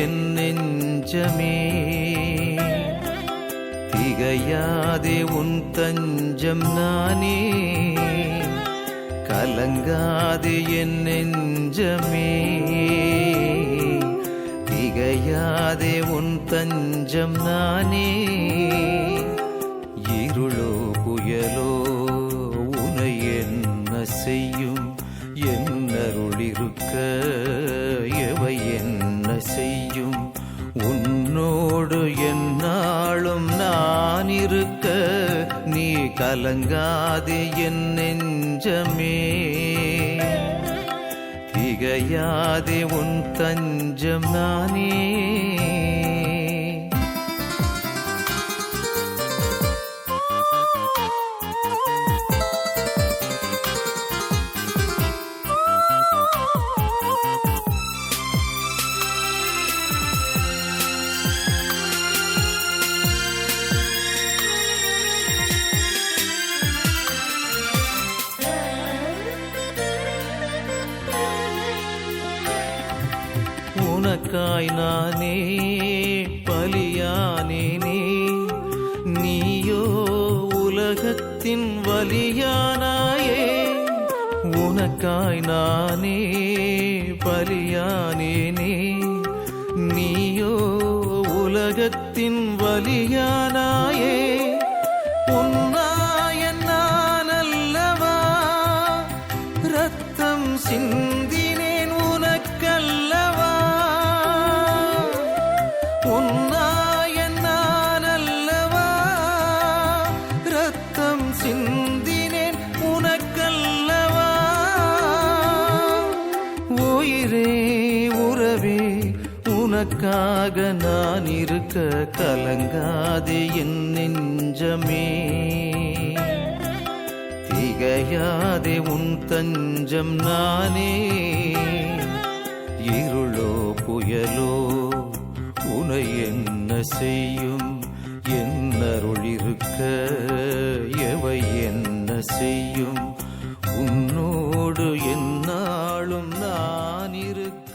என் நெஞ்சமே, திகையாதே உன் தஞ்சம் நானே. கலங்காதே என் நெஞ்சமே, திகையாதே உன் தஞ்சம் நானே. இருளோ புயலோ உனை என்ன செய்யும், என்னருளிருக்க எவை என்ன செய்யும். உன்னோடு எந்நாளும் நான் இருக்க நீ கலங்காதே என் நெஞ்சமே, திகையாதே உன் தஞ்சம் நானே. உனக்காய் நானே பலியானேனே, நீயோ உலகத்தின் வலியானாயே. உனக்காய் நானே பலியானேனே, நீயோ உலகத்தின் வலியானாயே. உன்னாயன் நான் அல்லவா, ரத்தம் சிந்தினேன் உனக்கல்லவா. உன்னாயன் நான் அல்லவா, ரத்தம் சிந்தினேன் உனக்கல்லவா. உயிரே உறவே உனக்காக நான் இருக்க கலங்காதே என் நெஞ்சமே, திகையாதே உன் தஞ்சம் நானே. இருளோ புயலோ உனை என்ன செய்யும், என்னருளிருக்க எவை என்ன செய்யும். உன்னோடு எந்நாளும் நான் இருக்க.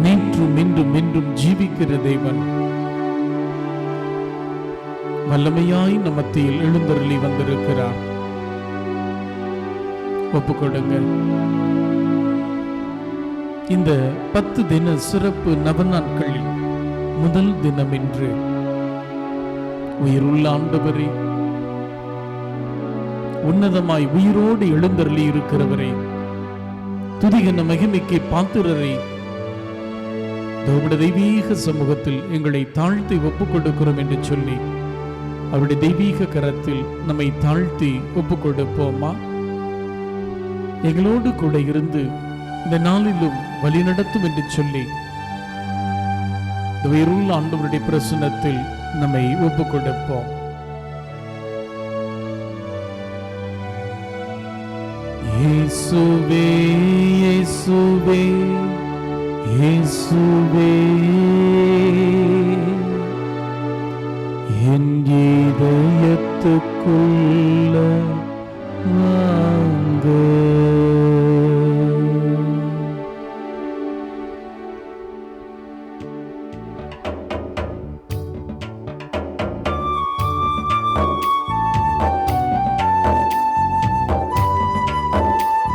நேற்றும் இன்றும் என்றும் ஜீவிக்கிற தேவன் வல்லமையாய் நம் மத்தியில் எழுந்தருளி வந்திருக்கிறார். ஒப்புக்கொடுங்க. இந்த 10 தின சிறப்பு நவநாட்களில் முதல் தினம் இன்று உயிருள்ள ஆண்டவரே, உன்னதமாய் உயிரோடு எழுந்தருளி இருக்கிறவரே, துதிகன மகிமைக்கு பாத்திரரே, தேவனுடைய தெய்வீக சமூகத்தில் எங்களை தாழ்த்தி ஒப்புக் கொடுக்கிறோம் என்று சொல்லி அவருடைய தெய்வீக கரத்தில் நம்மை தாழ்த்தி ஒப்பு கொடுப்போமா? எங்களோடு கூட இருந்து இந்த நாளிலும் வழிநடத்தும் என்று சொல்லி இந்த உயிருள்ள ஆண்டவருடைய பிரசன்னத்தில் நம்மை ஒப்பு கொடுப்போம். இயேசுவே இயேசுவே இயேசுவே என் இதயத்துக்குள்ள வாங்க.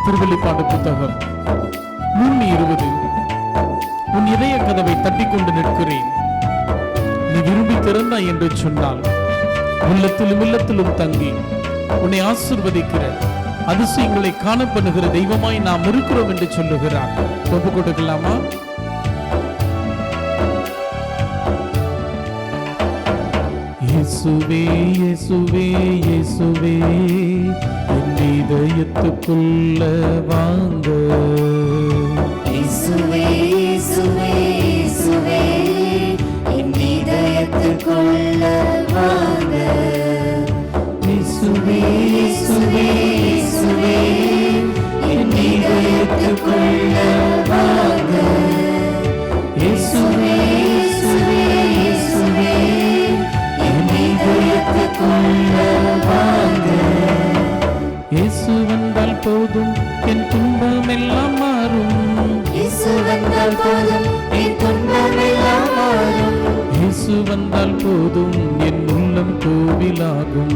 திருவெளிப்பாடு புத்தகம் 3:20. உன் இதய கதவை தட்டிக்கொண்டு நிற்கிறேன், நீ விரும்பி திறந்தாய் என்று சொன்னால் உள்ளத்திலும் இல்லத்திலும் தங்கி உன்னை ஆசீர்வதிக்கிற அதிசயங்களை காணப்படுகிற தெய்வமாய் நாம் இருக்கிறோம் என்று சொல்லுகிறார். ஒப்பு கொடுக்கலாமா? இயேசுவே இயேசுவே இயேசுவே என் இதயத்துக்குள்ள வாங்க. இயேசுவே இயேசுவே இயேசுவே என் இதயத்துக்குள்ள வாங்க. இயேசுவே இயேசுவே இயேசுவே என் இதயத்துக்குள்ள வாங்க. இயேசுவே இயேசுவே இயேசுவே என் இதயத்துக்குள்ள வாங்க. இயேசு வந்தால் போதும் என் துன்பம் எல்லாம் மாறும். இயேசு வந்தால் போதும் என் துன்பம் எல்லாம் மாறும். இயேசு வந்தால் போதும் என் உள்ளம் கோவிலாகும்.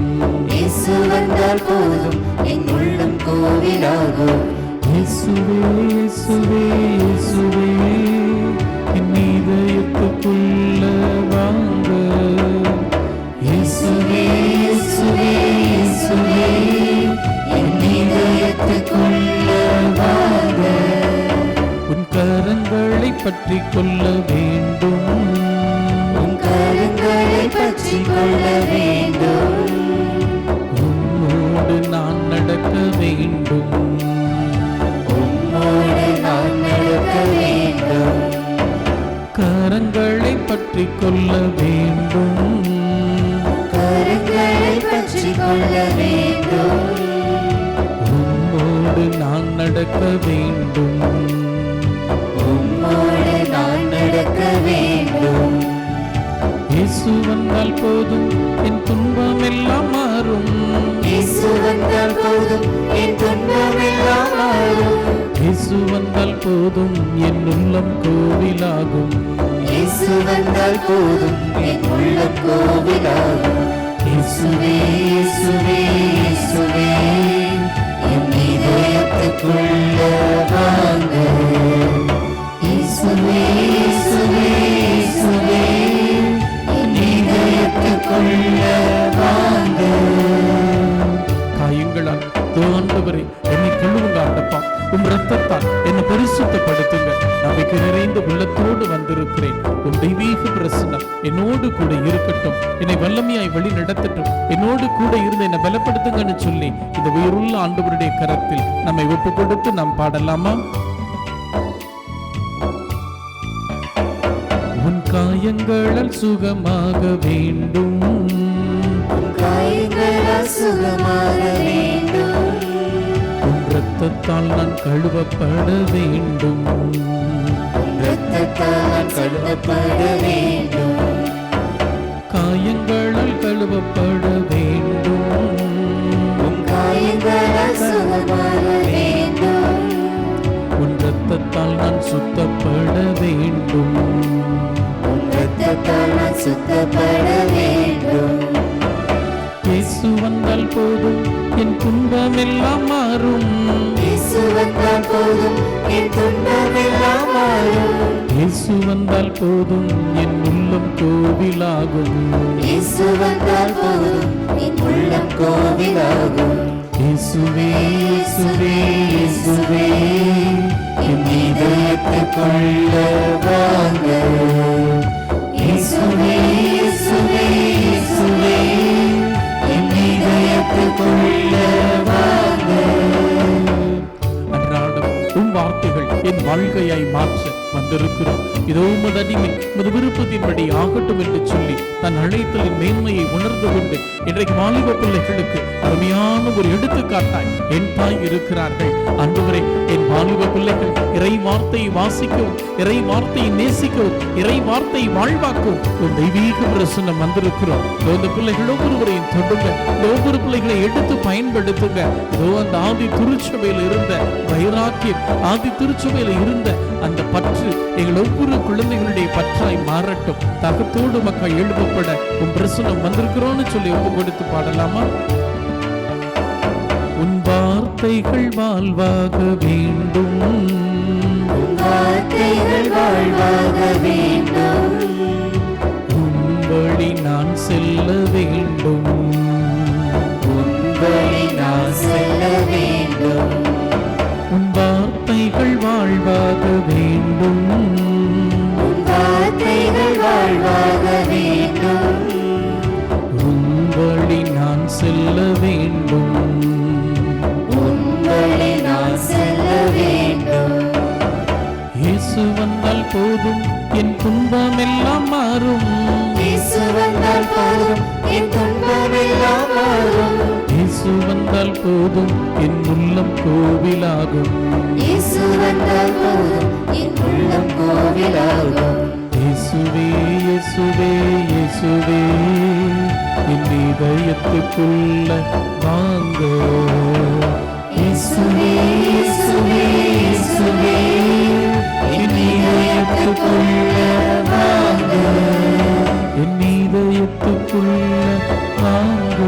இயேசு வந்தால் போதும் என் உள்ளம் கோவிலாகும். இயேசுவே இயேசுவே இயேசுவே என் இதயத்துக்குள்ள வாங்க. இயேசுவே இயேசுவே இயேசுவே என் இதயத்துக்குள்ள வாங்க. உன் கரங்களை பற்றி கொள்ள வேண்டும், உன் கரங்களை பற்றி கொள்ள வேண்டும். உன்னோடு நான் நடக்க வேண்டும், உம்மோடு நான் நடக்க வேண்டும். கரங்களை பற்றி கொள்ள வேண்டும், கரங்களை பற்றி கொள்ள வேண்டும். உன்னோடு நான் நடக்க வேண்டும். உம்மோடு நான் நடக்க வேண்டும். இயேசு வந்தால் போதும் என் துன்பம் எல்லாம் மாறும். இயேசு வந்தால் போதும் என் துன்பம் எல்லாம் மாறும். இயேசு வந்தால் போதும் என் உள்ளம் கோவிலாகும். இயேசு வந்தால் போதும் என் உள்ளம் கோவிலாகும். இயேசுவே இயேசுவே இயேசுவே என் இதயத்துக்குள்ள வாங்க. இயேசுவே இயேசுவே இயேசுவே என் இதயத்துக்குள்ள வாங்க. காயங்களால் ஆண்டவரே என்னை கழுவுங்க ஆண்டப்பா, உம் இரத்தத்தால் என்னை பரிசுத்தப்படுத்துங்க. நம்பிக்கை நிறைந்த உள்ளத்தோடு வந்திருக்கிறேன். உம் தெய்வீக பிரசன்னம் என்னோடு கூட இருக்கட்டும், என்னை வல்லமையாய் வழி நடத்தட்டும், என்னோடு கூட இருந்து என்னை பலப்படுத்துங்கன்னு சொல்லி இந்த உயிருள்ள ஆண்டவருடைய கரத்தில் நம்மை ஒப்பு கொடுத்து நாம் பாடலாமா? உன் காயங்களால் சுகமாக வேண்டும், காயங்களால் சுகமாக வேண்டும். உன் இரத்தத்தால் நான் கழுவப்பட வேண்டும், இரத்தத்தால் நான் கழுவப்பட வேண்டும். காயங்களால் கழுவப்பட வேண்டும், உன் காயங்களால் சுகமாக வேண்டும். உன் இரத்தத்தால் நான் சுத்தப்பட வேண்டும். உன் இரத்தத்தால் நான் சுத்தப்பட வேண்டும். இயேசு வந்தால் போதும் என் துன்பம் எல்லாம் மாறும். இயேசு வந்தால் போதும் என் துன்பம் எல்லாம் மாறும். இயேசு வந்தால் போதும் என் உள்ளம் கோவிலாகும். இயேசு வந்தால் போதும் என் உள்ளம் கோவிலாகும். இயேசுவே இயேசுவே இயேசுவே என் இதயத்துக்குள்ள வாங்க. இயேசுவே இயேசுவே இயேசுவே என் வாழ்க்கையாய் மாற்ற வந்திருக்கிறோம். இதோ உமது அடிமை உமது விருப்பத்தின்படி ஆகட்டும் என்று சொல்லி தன் அழைத்தலின் மேன்மையை உணர்ந்து கொண்டு இன்றைக்கு வாலிப பிள்ளைகளுக்கு அருமையான ஒரு எடுத்துக்காட்டாய் என் தாய் இருக்கிறார்கள். ஆண்டவரே, என் வாலிப பிள்ளைகள் இறை வார்த்தையை வாசிக்கவும், இறை வார்த்தையை நேசிக்கவும், இறை வார்த்தையை வாழ்வாக்கவும் ஒரு தெய்வீக பிரசன்னம் வந்திருக்கிறோம். இந்த பிள்ளைகள் ஒவ்வொருவரையும் தொடுங்க, ஒவ்வொரு பிள்ளைகளை எடுத்து பயன்படுத்துங்க. இதோ அந்த ஆதி திருச்சபையில் இருந்த வைராக்கியம், ஆதி திருச்சபையில் இருந்த அந்த பற்று எங்கள் ஒவ்வொரு குழந்தைகளுடைய பற்றாய் மாறட்டும். தகத்தோடு மக்கள் எழுப்பப்பட உன் பிரசன்னம் வந்திருக்கிறோன்னு சொல்லி ஒப்பு கொடுத்து பாடலாமா? உன் வார்த்தைகள் வாழ்வாக வேண்டும், உன் வார்த்தைகள் வாழ்வாக வேண்டும், உன் வழி நான் செல்ல வேண்டும், உன் வழி நான் செல்ல வேண்டும், உன் வார்த்தைகள் வாழ்வாக வேண்டும், உன் வார்த்தைகள் வாழ்வாக வேண்டும், உன் வழி நான் செல்ல வேண்டும், உன் வழி நான் செல்ல வேண்டும். இயேசு வந்தால் போதும் என் துன்பம் எல்லாம் மாறும், இயேசு வந்தால் போதும் என் துன்பம் எல்லாம் மாறும், இயேசு வந்தால் போதும் என் உள்ளம் கோவிலாகும், இயேசு வந்தால் போதும் என் உள்ளம் கோவிலாகும். இயேசுவே இயேசுவே இயேசுவே என் இதயத்துக்குள்ள வாங்க, இயேசுவே இயேசுவே இயேசுவே என் இதயத்துக்குள்ள வாங்க, என் இதயத்துக்குள்ள வாங்க.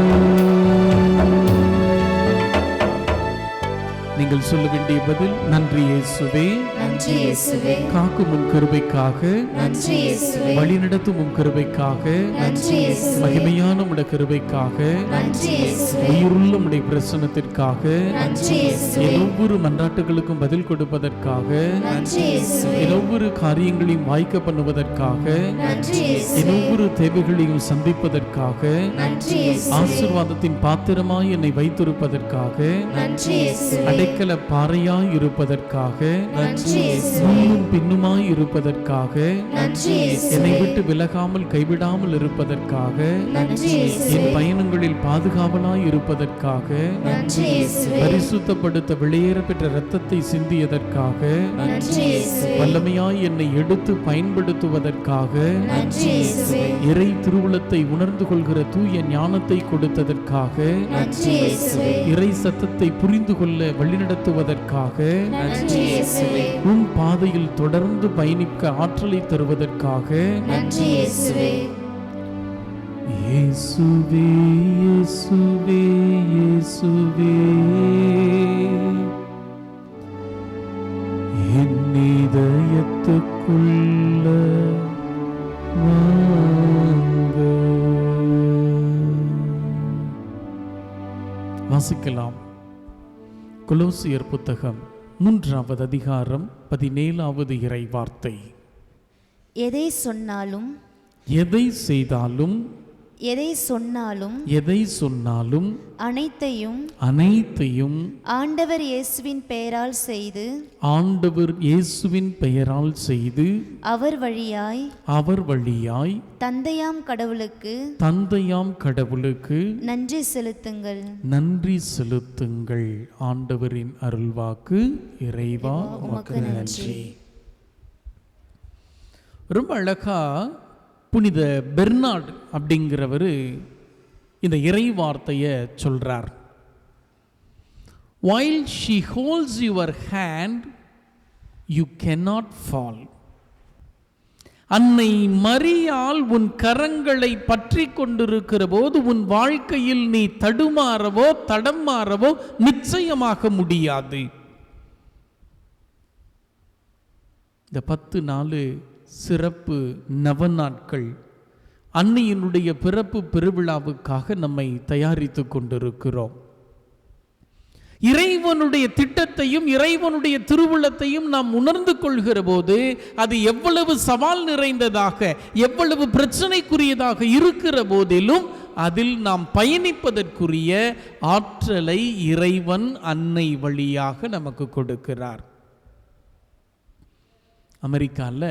நீங்கள் சொல்ல வேண்டிய பதில், நன்றி இயேசுவே, நன்றி இயேசுவே, காக்கும் உம் கிருபைக்காக, நன்றி இயேசுவே, வழிநடத்தும் உம் கிருபைக்காக, நன்றி இயேசுவே, மகிமையான உடைய கிருபைக்காக, நன்றி இயேசுவே, உயிருள்ள உடைய பிரசன்னத்திற்காக, நன்றி இயேசுவே, என் ஒவ்வொரு மன்றாட்டுகளுக்கும் பதில் கொடுப்பதற்காக, நன்றி இயேசுவே, என் ஒவ்வொரு காரியங்களையும் வாய்க்க பண்ணுவதற்காக, நன்றி என் இயேசுவே, ஒவ்வொரு தேவைகளையும் சந்திப்பதற்காக, நன்றி இயேசுவே, ஆசீர்வாதத்தின் பாத்திரமாய் என்னை வைத்திருப்பதற்காக, நன்றி இயேசுவே, அடைக்கல பாறையாய் இருப்பதற்காக, நன்றி இயேசுவே, முன்னும் பின்னுமாய் இருப்பதற்காக, நன்றி இயேசுவே, என்னை விட்டு விலகாமல் கைவிடாமல் இருப்பதற்காக, நன்றி இயேசுவே, என் பயணங்களில் பாதுகாவலாய் இருப்பதற்காக, நன்றி இயேசுவே, பரிசுத்தப்படுத்த வெளியேற பெற்ற இரத்தத்தை சிந்தியதற்காக, நன்றி இயேசுவே, வல்லமையாய் என்னை எடுத்து பயன்படுத்துவதற்காக, நன்றி இயேசுவே, இறை திருவுளத்தை உணர்ந்து கொள்கிற தூய ஞானத்தை கொடுத்ததற்காக, நன்றி இயேசுவே, இறை சத்தத்தை புரிந்து கொள்ள வழிநடத்துவதற்காக, நன்றி இயேசுவே, உன் பாதையில் தொடர்ந்து பயணிக்க ஆற்றலை தருவதற்காக, நன்றி இயேசுவே, இயேசுவே இயேசுவே இயேசுவே என் இதயத்துக்குள்ள வாங்க. வாசிக்கலாம். கொலோசியர் புத்தகம் 3வது அதிகாரம் 17வது இறை வார்த்தை. எதை சொன்னாலும் எதை செய்தாலும் எதை சொன்னாலும் எதை சொன்னாலும் அனைத்தையும் அனைத்தையும் ஆண்டவர் இயேசுவின் பெயரால் செய்து ஆண்டவர் இயேசுவின் பெயரால் செய்து அவர் வழியாய் அவர் வழியாய் தந்தையாம் கடவுளுக்கு தந்தையாம் கடவுளுக்கு நன்றி செலுத்துங்கள். நன்றி செலுத்துங்கள். ஆண்டவரின் அருள்வாக்கு. இறைவா உமக்கு நன்றி. ரொம்ப அழகா புனித பெர்னார்ட் அப்படிங்கிறவர் இந்த இறை வார்த்தையை சொல்றார். While she holds your hand, you cannot fall. அன்னை மரியாள் உன் கரங்களை பற்றி கொண்டிருக்கிற போது உன் வாழ்க்கையில் நீ தடுமாறவோ தடம் மாறவோ நிச்சயமாக முடியாது. இந்த 10 நாள் சிறப்பு நவநாட்கள் அன்னையினுடைய பிறப்பு பெருவிழாவுக்காக நம்மை தயாரித்து கொண்டிருக்கிறோம். இறைவனுடைய திட்டத்தையும் இறைவனுடைய திருவுளத்தையும் நாம் உணர்ந்து கொள்கிற போது அது எவ்வளவு சவால் நிறைந்ததாக, எவ்வளவு பிரச்சனைக்குரியதாக இருக்கிற போதிலும் அதில் நாம் பயணிப்பதற்குரிய ஆற்றலை இறைவன் அன்னை வழியாக நமக்கு கொடுக்கிறார். அமெரிக்காவில்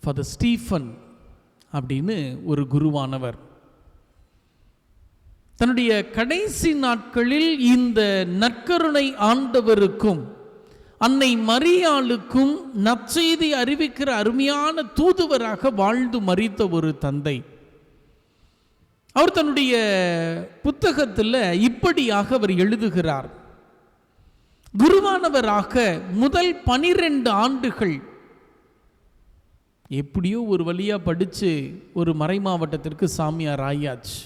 ஃபாதர் ஸ்டீஃபன் அப்படின்னு ஒரு குருவானவர் தன்னுடைய கடைசி நாட்களில் இந்த நற்கருணை ஆண்டவருக்கும் அன்னை மரியாளுக்கும் நற்செய்தி அறிவிக்கிற அருமையான தூதுவராக வாழ்ந்து மரித்த ஒரு தந்தை. அவர் தன்னுடைய புத்தகத்தில் இப்படியாக அவர் எழுதுகிறார். குருவானவராக முதல் 12 ஆண்டுகள் எப்படியோ ஒரு வழியா படிச்சு ஒரு மறை மாவட்டத்திற்கு சாமியார் ஆயாச்சு.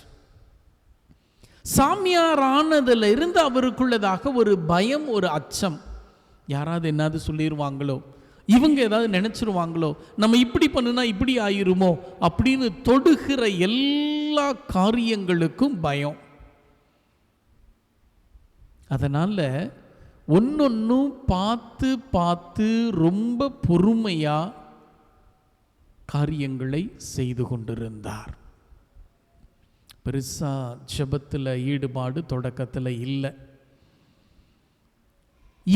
சாமியார் ஆனதுல இருந்து அவருக்குள்ளதாக ஒரு பயம், ஒரு அச்சம். யாராவது என்னது சொல்லிடுவாங்களோ, இவங்க ஏதாவது நினைச்சிருவாங்களோ, நம்ம இப்படி பண்ணுனா இப்படி ஆயிருமோ அப்படின்னு தொடுகிற எல்லா காரியங்களுக்கும் பயம். அதனால ஒன்னொன்னும் பார்த்து பார்த்து ரொம்ப பொறுமையா காரியங்களை செய்து கொண்டிருந்தார். பெருசா ஜெபத்தில் ஈடுபாடு தொடக்கத்தில் இல்லை.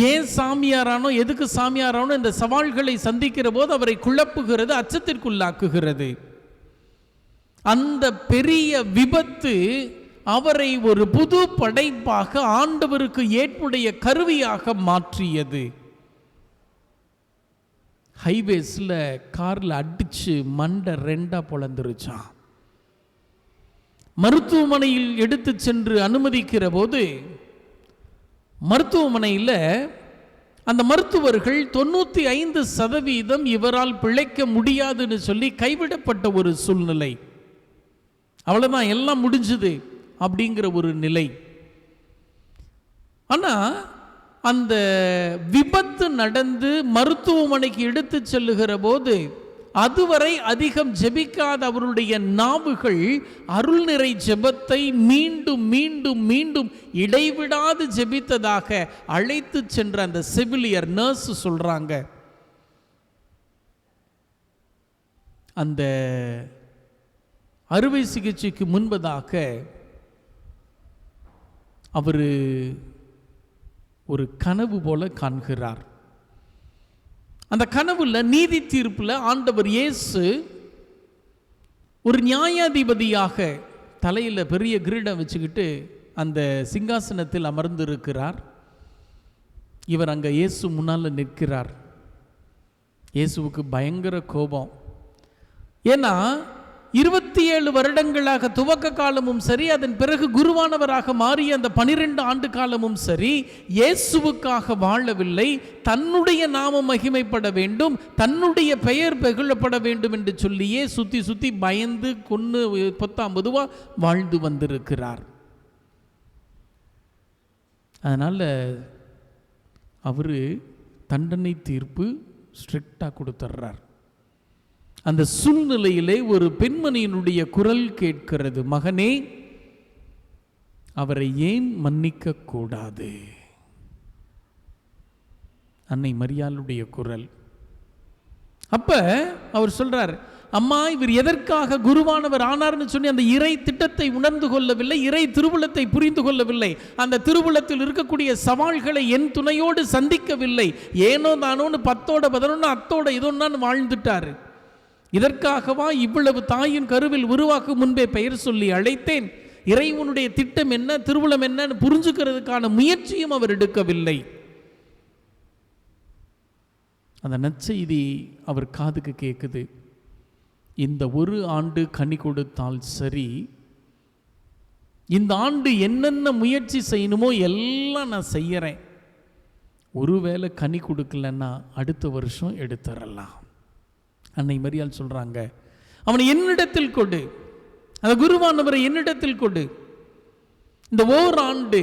ஏன் சாமியாரானோ, எதுக்கு சாமியாரானோ, இந்த சவால்களை சந்திக்கிற போது அவரை குழப்புகிறது, அச்சத்திற்குள்ளாக்குகிறது. அந்த பெரிய விபத்து அவரை ஒரு புது படைப்பாக ஆண்டவருக்கு ஏற்புடைய கருவியாக மாற்றியது. ஹைவேஸில் காரில் அடிச்சு மண்டை 2 பொளந்துருச்சான். மருத்துவமனையில் எடுத்து சென்று அனுமதிக்கிற போது மருத்துவமனையில் அந்த மருத்துவர்கள் 95% இவரால் பிழைக்க முடியாதுன்னு சொல்லி கைவிடப்பட்ட ஒரு சூழ்நிலை. அவ்வளோதான், எல்லாம் முடிஞ்சுது அப்படிங்கிற ஒரு நிலை. ஆனால் அந்த விபத்து நடந்து மருத்துவமனைக்கு எடுத்து செல்லுகிற போது அதுவரை அதிகம் ஜெபிக்காத அவருடைய நாவுகள் அருள் நிறை ஜெபத்தை மீண்டும் மீண்டும் மீண்டும் இடைவிடாது ஜெபித்ததாக அழைத்து சென்ற அந்த செவிலியர் நர்ஸ் சொல்றாங்க. அந்த அறுவை சிகிச்சைக்கு முன்பதாக அவர் ஒரு கனவு போல காண்கிறார். அந்த கனவுல நீதி தீர்ப்புல ஆண்டவர் இயேசு ஒரு நியாயாதிபதியாக தலையில் பெரிய கிரீடம் வச்சுக்கிட்டு அந்த சிங்காசனத்தில் அமர்ந்திருக்கிறார். இவர் அங்கே இயேசு முன்னால் நிற்கிறார். இயேசுவுக்கு பயங்கர கோபம். ஏன்னா 27 வருடங்களாக துவக்க காலமும் சரி, அதன் பிறகு குருவானவராக மாறிய அந்த 12 ஆண்டு காலமும் சரி, இயேசுவுக்காக வாழவில்லை. தன்னுடைய நாமம் மகிமைப்பட வேண்டும், தன்னுடைய பெயர் புகழப்பட வேண்டும் என்று சொல்லியே சுத்தி சுத்தி பயந்து கொன்னு பொதுவா வாழ்ந்து வந்திருக்கிறார். அதனால அவரு தண்டனை தீர்ப்பு ஸ்ட்ரிக்டா கொடுத்துட்றார். அந்த சூழ்நிலையிலே ஒரு பெண்மணியினுடைய குரல் கேட்கிறது, மகனே, அவரை ஏன் மன்னிக்க கூடாது? அன்னை மரியாளுடைய குரல். அப்ப அவர் சொல்றார், அம்மா, இவர் எதற்காக குருவானவர் ஆனார்னு சொல்லி அந்த இறை திட்டத்தை உணர்ந்து கொள்ளவில்லை, இறை திருவுளத்தை புரிந்து கொள்ளவில்லை, அந்த திருவுளத்தில் இருக்கக்கூடிய சவால்களை என் துணையோடு சந்திக்கவில்லை. ஏனோ தானோன்னு 10ஓட 11 அத்தோட இதொன்னு வாழ்ந்துட்டாரு. இதற்காகவா இவ்வளவு தாயின் கருவில் உருவாக்கும் முன்பே பெயர் சொல்லி அழைத்தேன்? இறைவனுடைய திட்டம் என்ன, திருவுளம் என்னன்னு புரிஞ்சுக்கிறதுக்கான முயற்சியும் அவர் எடுக்கவில்லை. அந்த நற்செய்தி அவர் காதுக்கு கேட்குது. இந்த 1 ஆண்டு கனி கொடுத்தால் சரி, இந்த ஆண்டு என்னென்ன முயற்சி செய்யணுமோ எல்லாம் நான் செய்யறேன். ஒருவேளை கனி கொடுக்கலன்னா அடுத்த வருஷம் எடுத்துடலாம். அன்னை மரியாள் சொல்றாங்க, அவனை என்னிடத்தில் கொடு, அந்த குருவானவரை என்னிடத்தில் கொடு. இந்த ஓராண்டு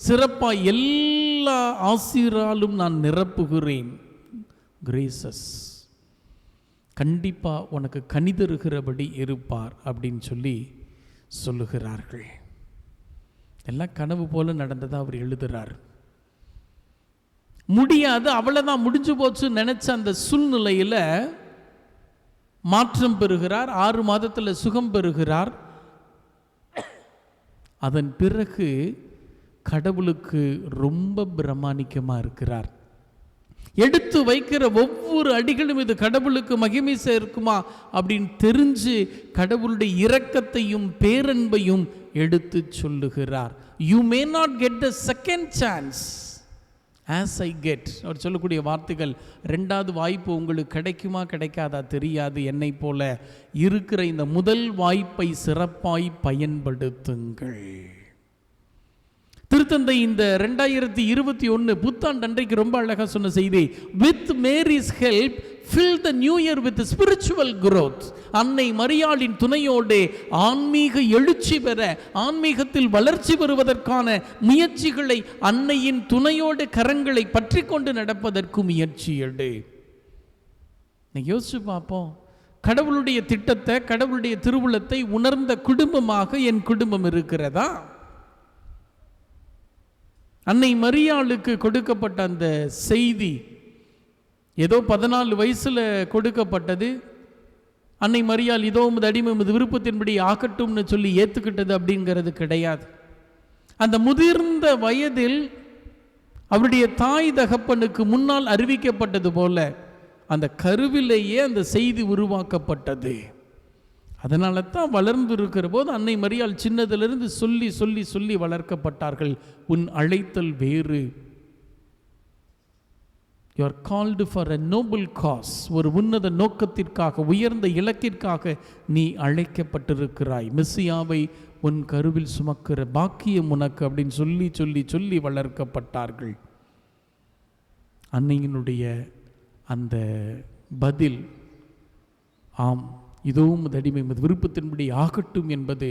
சிறப்பா எல்லா ஆசீராலும் நான் நிரப்புகிறேன். கிரேசஸ் கண்டிப்பா உனக்கு கனிதருகிறபடி இருப்பார் அப்படின்னு சொல்லி சொல்லுகிறார்கள். எல்லாம் கனவு போல நடந்ததா அவர் எழுதுறார். முடியாது, அவ்வளவுதான், முடிஞ்சு போச்சு நினைச்ச அந்த சூழ்நிலையில மாற்றம் பெறுகிறார். 6 மாதத்தில் சுகம் பெறுகிறார். அதன் பிறகு கடவுளுக்கு ரொம்ப பிரமாணிக்கமா இருக்கிறார். எடுத்து வைக்கிற ஒவ்வொரு அடிகளும் இது கடவுளுக்கு மகிமை சேர்க்குமா அப்படின்னு தெரிஞ்சு கடவுளுடைய இரக்கத்தையும் பேரன்பையும் எடுத்து சொல்லுகிறார். You may not get the second chance as I get. அவர் சொல்லக்கூடிய வார்த்தைகள், ரெண்டாவது வாய்ப்பு உங்களுக்கு கிடைக்குமா கிடைக்காதா தெரியாது, என்னை போல இருக்கிற இந்த முதல் வாய்ப்பை சிறப்பாய் பயன்படுத்துங்கள். திருத்தந்தை இந்த 2021 புத்தாண்டு அன்றைக்கு ரொம்ப அழகாக சொன்ன செய்தி, with Mary's help fill the new year with spiritual growth. அன்னை மரியாளின் துணையோடு ஆன்மீக எழுச்சி பெற, ஆன்மீகத்தில் வளர்ச்சி பெறுவதற்கான முயற்சிகளை அன்னையின் துணையோடு கரங்களை பற்றி கொண்டு நடப்பதற்கு முயற்சி எடு. யோசிச்சு பார்ப்போம், கடவுளுடைய திட்டத்தை, கடவுளுடைய திருவுளத்தை உணர்ந்த குடும்பமாக என் குடும்பம் இருக்கிறதா? அன்னை மரியாளுக்கு கொடுக்கப்பட்ட அந்த செய்தி ஏதோ 14 வயசுல கொடுக்கப்பட்டது. அன்னை மரியாள் இதோ உமது அடிமை உமது விருப்பத்தின்படி ஆக்கட்டும்னு சொல்லி ஏத்துக்கிட்டது அப்படிங்கிறது கிடையாது. அந்த முதிர்ந்த வயதில் அவருடைய தாய் தகப்பனுக்கு முன்னால் அறிவிக்கப்பட்டது போல அந்த கருவிலேயே அந்த செய்தி உருவாக்கப்பட்டது. அதனால தான் வளர்ந்து இருக்கிற போது அன்னை மரியாள் சின்னதிலிருந்து சொல்லி சொல்லி சொல்லி வளர்க்கப்பட்டார்கள். உன் அழைத்தல் வேறு. You are called for a noble cause. ஒரு உன்னத நோக்கத்திற்காக, உயர்ந்த இலக்கிற்காக நீ அழைக்கப்பட்டிருக்கிறாய். மெசியாவை உன் கருவில் சுமக்கிற பாக்கியம் உனக்கு அப்படின்னு சொல்லி சொல்லி சொல்லி வளர்க்கப்பட்டார்கள். அன்னையினுடைய அந்த பதில், ஆம் இதுவும் அடிமை விருப்பத்தின்படி ஆகட்டும் என்பது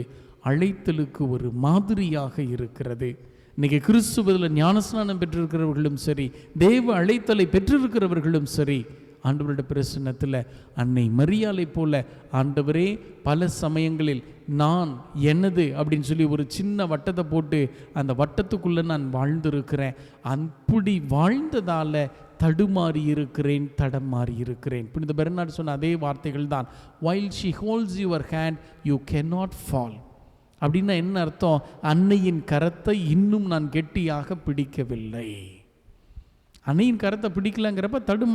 அழைத்தலுக்கு ஒரு மாதிரியாக இருக்கிறது. இன்னைக்கு கிறிஸ்துவத்தில் ஞானஸ்நானம் பெற்றிருக்கிறவர்களும் சரி, தேவ அழைத்தலை பெற்றிருக்கிறவர்களும் சரி, ஆண்டவருடைய பிரசன்னத்தில் அன்னை மரியாளை போல, ஆண்டவரே பல சமயங்களில் நான் எனது அப்படின்னு சொல்லி ஒரு சின்ன வட்டத்தை போட்டு அந்த வட்டத்துக்குள்ளே நான் வாழ்ந்திருக்கிறேன். அப்படி வாழ்ந்ததால் தடுமாறி இருக்கிறேன், தடம் மாறி இருக்கிறேன். புனித பெர்னார்ட் சொன்ன அதே வார்த்தைகள் தான். while she holds your hand you cannot fall. அப்படின்னா என்ன அர்த்தம்? அன்னையின் கரத்தை இன்னும் நான் கெட்டியாக பிடிக்கவில்லை. அன்னையின் கரத்தை பிடிக்கலங்கிறப்ப தடம்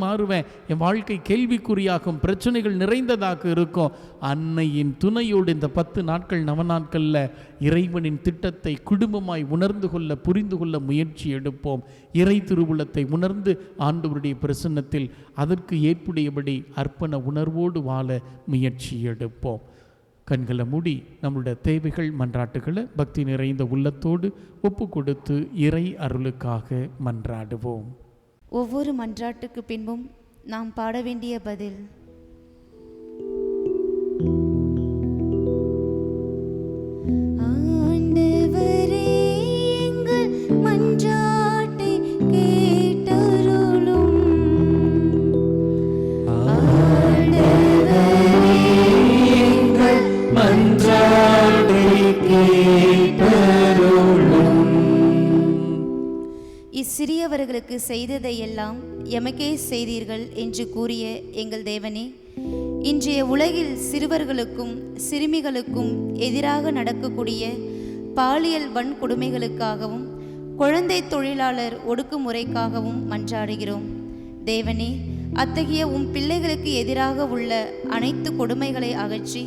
மாறுவேன், என் வாழ்க்கை கேள்விக்குறியாகும், பிரச்சனைகள் நிறைந்ததாக இருக்கும். அன்னையின் துணையோடு இந்த 10 நாட்கள் நவநாட்களில் இறைவனின் திட்டத்தை குடும்பமாய் உணர்ந்து கொள்ள, புரிந்து கொள்ள முயற்சி எடுப்போம். இறை திருவுளத்தை உணர்ந்து ஆண்டவருடைய பிரசன்னத்தில் அதற்கு ஏற்புடையபடி அர்ப்பண உணர்வோடு வாழ முயற்சி எடுப்போம். கண்களை மூடி நம்முடைய தேவைகள் மன்றாட்டுகளை பக்தி நிறைந்த உள்ளத்தோடு ஒப்பு கொடுத்து இறை அருளுக்காக மன்றாடுவோம். ஒவ்வொரு மன்றாட்டுக்கு பின்பும் நாம் பாட வேண்டிய பதில், ஆண்டவரே எங்கள் மன்றாட்டை கேட்டருளும். இச்சிறியவர்களுக்கு செய்ததை எல்லாம் எமக்கே செய்தீர்கள் என்று கூறிய எங்கள் தேவனே, இன்றைய உலகில் சிறுவர்களுக்கும் சிறுமிகளுக்கும் எதிராக நடக்கக்கூடிய பாலியல் வன்கொடுமைகளுக்காகவும் குழந்தை தொழிலாளர் ஒடுக்குமுறைக்காகவும் மன்றாடுகிறோம். தேவனே, அத்தகைய உம் பிள்ளைகளுக்கு எதிராக உள்ள அனைத்து கொடுமைகளை அகற்றி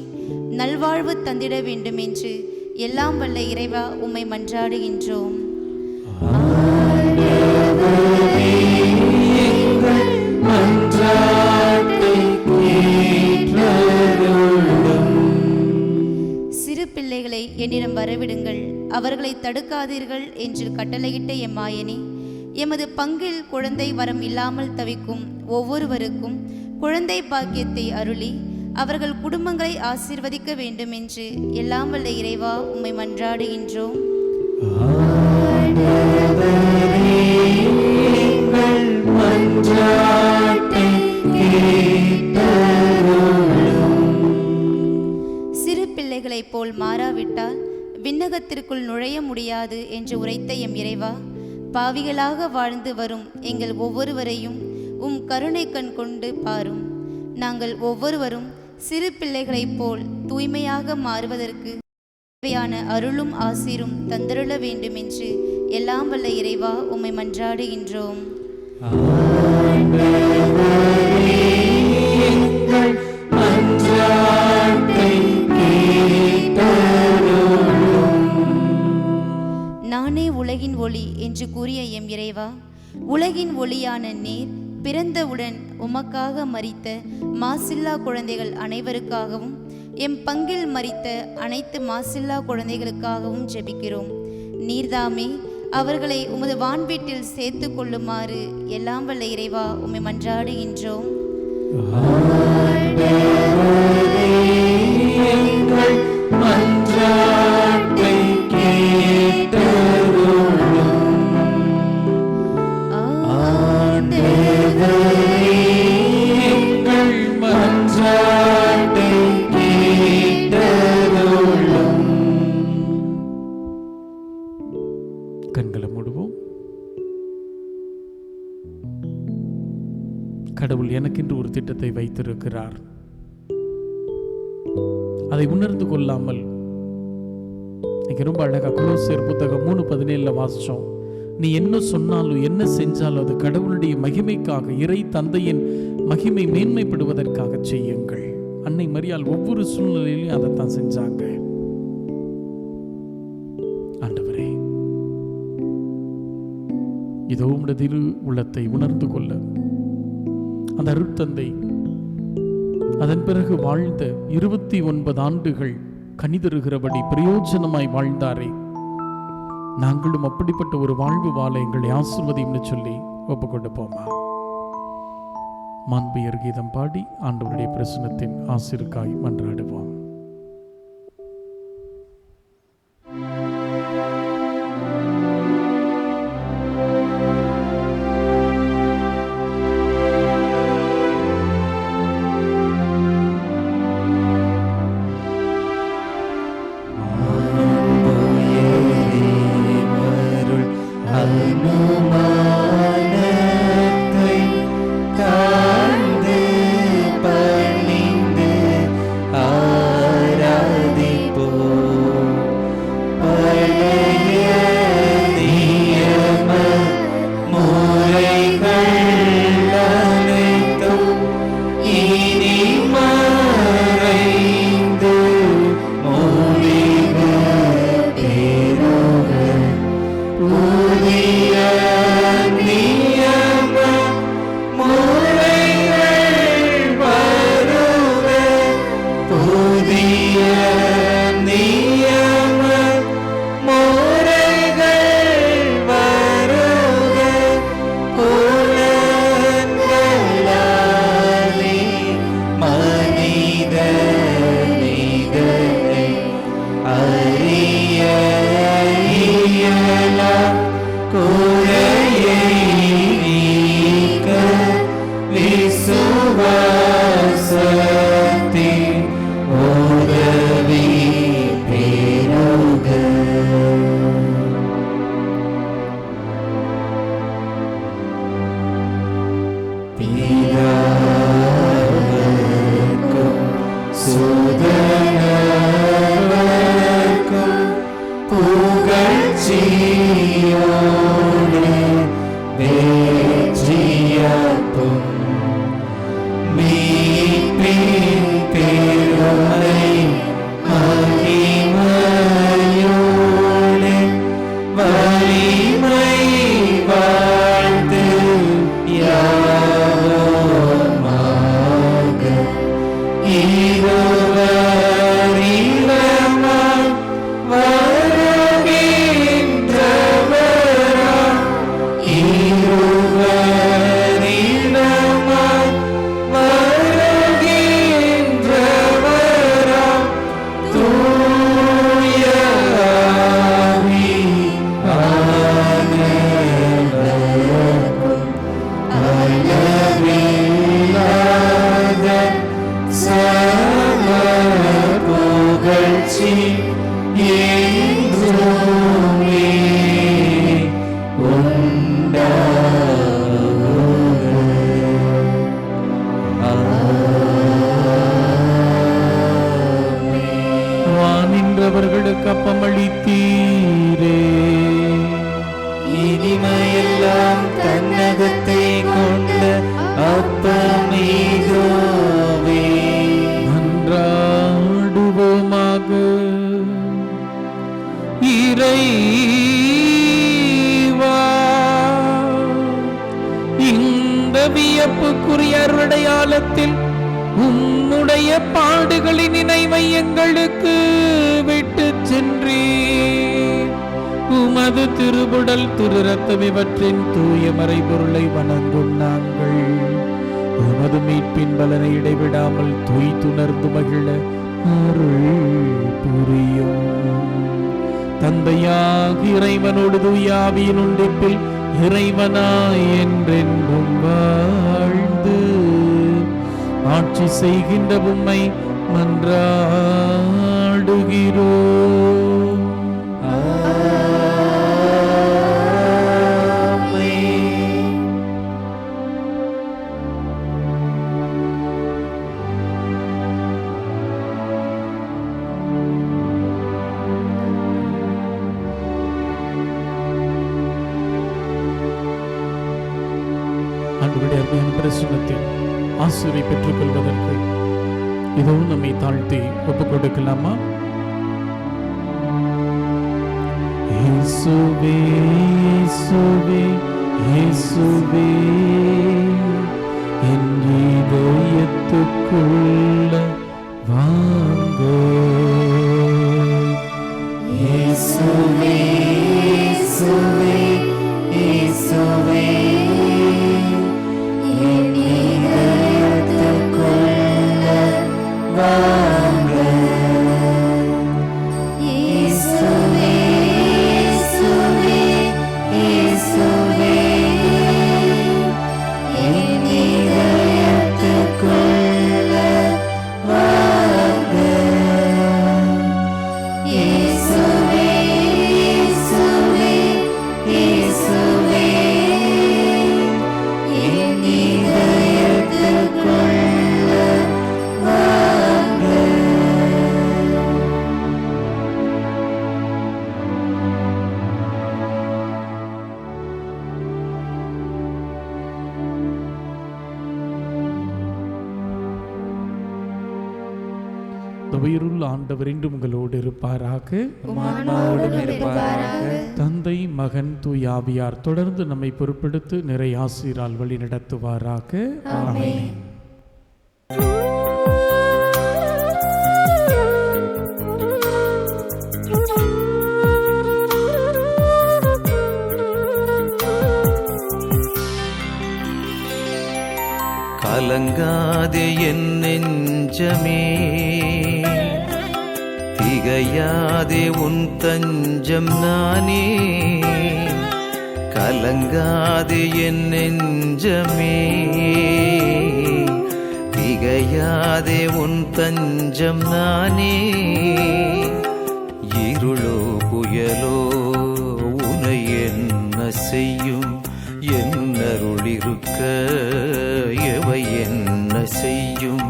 நல்வாழ்வு தந்திட வேண்டும் என்று எல்லாம் வல்ல இறைவா உம்மை மன்றாடுகின்றோம். சிறு பிள்ளைகளை என்னிடம் வரவிடுங்கள், அவர்களை தடுக்காதீர்கள் என்று கட்டளையிட்ட எம்மாயனே, எமது பங்கில் குழந்தை வரம் இல்லாமல் தவிக்கும் ஒவ்வொருவருக்கும் குழந்தை பாக்கியத்தை அருளி அவர்கள் குடும்பங்களை ஆசீர்வதிக்க வேண்டும் என்று எல்லாம் வல்ல இறைவா உம்மை மன்றாடுகின்றோம். சிறு பிள்ளைகளைப் போல் மாறாவிட்டால் விண்ணகத்திற்குள் நுழைய முடியாது என்று உரைத்த எம் இறைவா, பாவிகளாக வாழ்ந்து வரும் எங்கள் ஒவ்வொருவரையும் உம் கருணை கண் கொண்டு பாரும். நாங்கள் ஒவ்வொருவரும் சிறு பிள்ளைகளைப் போல் தூய்மையாக மாறுவதற்கு தேவையான அருளும் ஆசீரும் தந்தருள வேண்டும் என்று எல்லாம் வல்ல இறைவா உம்மை மன்றாடுகின்றோம். எங்கள் மன்றாட்டை கேட்டருளும். நானே உலகின் ஒளி என்று கூறிய எம் இறைவா, உலகின் ஒளியான நீர் பிறந்தவுடன் உமக்காக மரித்த மாசில்லா குழந்தைகள் அனைவருக்காகவும் எம் பங்கில் மரித்த அனைத்து மாசில்லா குழந்தைகளுக்காகவும் ஜெபிக்கிறோம். நீர்தாமே அவர்களை உமது வான்வீட்டில் சேர்த்து கொள்ளுமாறு எல்லாம் வல்ல இறைவா உம்மை மன்றாடுகின்றோம். எங்கள் மன்றாட்டை கேட்டருளும். ஆண்டவரே, எங்கள் மன்றாட்டை கேட்டருளும். கண்களை மூடுவோம். கடவுள் எனக்கென்று ஒரு திட்டத்தை வைத்திருக்கிறார். அதை உணர்ந்து கொள்ளாமல் நீங்க ரொம்ப அழகா கொலோசியர் புத்தகம் 3:17 வாசிச்சோம். நீ என்ன சொன்னாலும் என்ன செஞ்சாலும் அது கடவுளுடைய மகிமைக்காக, இறை தந்தையின் மகிமை மேன்மைப்படுவதற்காக செய்யுங்கள். அன்னை மரியாள் ஒவ்வொரு சூழ்நிலையிலும் அதைத்தான் செஞ்சாங்க. ஆண்டவரே, இதோ உம்முடைய திரு உள்ளத்தை உணர்ந்து கொள்ள அந்த அருட்தந்தை அதன் பிறகு வாழ்ந்த 29 ஆண்டுகள் கனிதருகிறபடி பிரயோஜனமாய் வாழ்ந்தாரே, நாங்களும் அப்படிப்பட்ட ஒரு வாழ்வு வாழ எங்களை ஆசீர்வதியும்னு சொல்லி ஒப்புக்கொண்டு போமா. மாண்புயர் கீதம் பாடி ஆண்டவருடைய பிரசன்னத்தின் ஆசீர்காய் மன்றாடுவோம். அனுமானத்தை தாழ்ந்து பணிந்து ஆராதிப்போம். பழைய நியம முறைகள் அனைத்தும் இனி மறைந்து முடிவு பெறுக. புதிய நியம முறைகள் வருக. புதிய நியம முறைகள் வருக. புலன்களாலே மனிதனை அறிய இயலாம். குறையை நீக்க விசுவாசத்தின் உதவி பெறுக. பிதாவுக்கும் சுதனுக்கும் புகழ்ச்சியோடு வெற்றியாக்கும். மீட்பின் பெருமை மகிமையோடு வலிமை வாழ்த்து யாவோமாக இருவரிடமாய் வருகின்றவராம். இருவரிடமாய் வருகின்றவராம். தூய ஆவியானவருக்கும் அளவில்லாத சம புகழ்ச்சி என்றுமே வானின்றவர்களுக்கு அப்பமளித்தீரே, இனிமையெல்லாம் தன்னகத்தை அருடையாளத்தில் உம்முடைய பாடுகளின் நினைவை எங்களுக்கு விட்டு சென்றீர். உமது திருவுடல் திரு ரத்தம் இவற்றின் தூய மறைபொருளை வணங்கும் நாங்கள் உமது மீட்பின் பலனை இடைவிடாமல் துணர்ந்து மகிழ அருள் புரியும். தந்தையாகி இறைவனோடு தூயாவியின் ஒன்றிப்பில் இறைவனாய் என்றென்றும் வாழ்ந்து ஆட்சி செய்கின்ற உம்மை மன்றாடுகிறோம். ஆண்டவருடைய அருமையான பிரசன்னத்தில் ஆசீர்வாதத்தை பெற்றுக் கொள்வதற்கு இதோ நம்மை தாழ்த்தி ஒப்புக் கொடுக்கலாமா? இயேசுவே இயேசுவே இயேசுவே என் இதயத்துக்குள்ள வாங்க. இயேசுவே இயேசுவே இயேசுவே என் இதயத்துக்குள்ள வாங்க. இயேசுவே இயேசுவே இயேசுவே என் இதயத்துக்குள்ள வாங்க. இயேசுவே இயேசுவே இயேசுவே என் இதயத்துக்குள்ள வாங்க. உயிருள்ள ஆண்டவர் இன்றும் உங்களோடு இருப்பாராக. ஆன்மாவோடும் இருப்பாராக. தந்தை மகன் தூய ஆவியார் தொடர்ந்து நம்மை பொறுப்பெடுத்து நிறை ஆசீரால் வழி நடத்துவாராக. ஆமென். கலங்காதே என் நெஞ்சமே, திகையாதே உன் தஞ்சம் நானே. கலங்காதே என் நெஞ்சமே, திகையாதே உன் தஞ்சம் நானே. இருளோ புயலோ உனை என்ன செய்யும், என்னருளிருக்க எவை என்ன செய்யும்.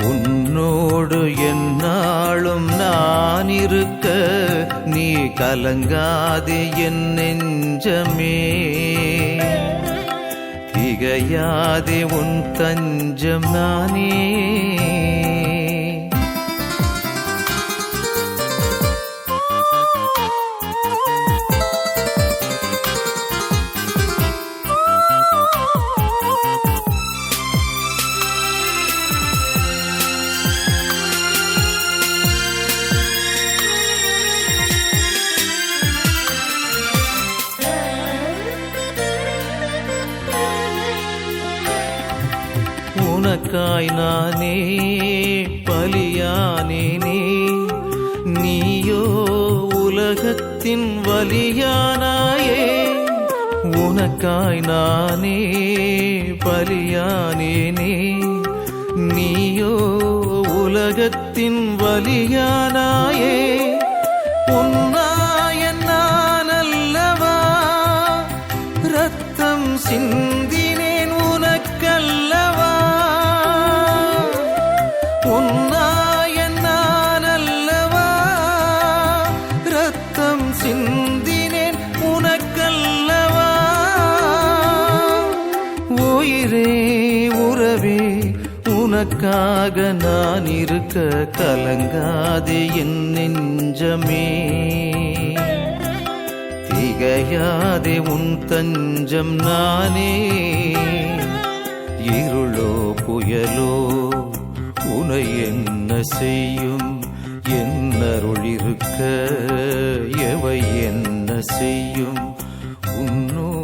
உன்னோடு எந்நாளும் நான் இருக்க, நீ கலங்காதே என் நெஞ்சமே. திகையாதே உன் தஞ்சம் நானே. உனக்காய் நானே பலியானேனே, நீயோ உலகத்தின் வலியானாயே. உனக்காய் நானே பலியானேனே, நீயோ உலகத்தின் வலியானாயே. உன்னாய நான் அல்லவா ரத்தம் சிந்தினேன் உனக்கல்லவா. உன்னாய நான் அல்லவா ரத்தம் சிந்தினேன் உனக்கல்லவா. உயிரே உறவே உனக்காக நான் இருக்க, கலங்காதே என் நெஞ்சமே. திகையாதே உன் தஞ்சம் நானே. இருளோ புயலோ உனை என்ன செய்யும்? என் அருள் இருக்க எவை என்ன செய்யும்? உன்னோ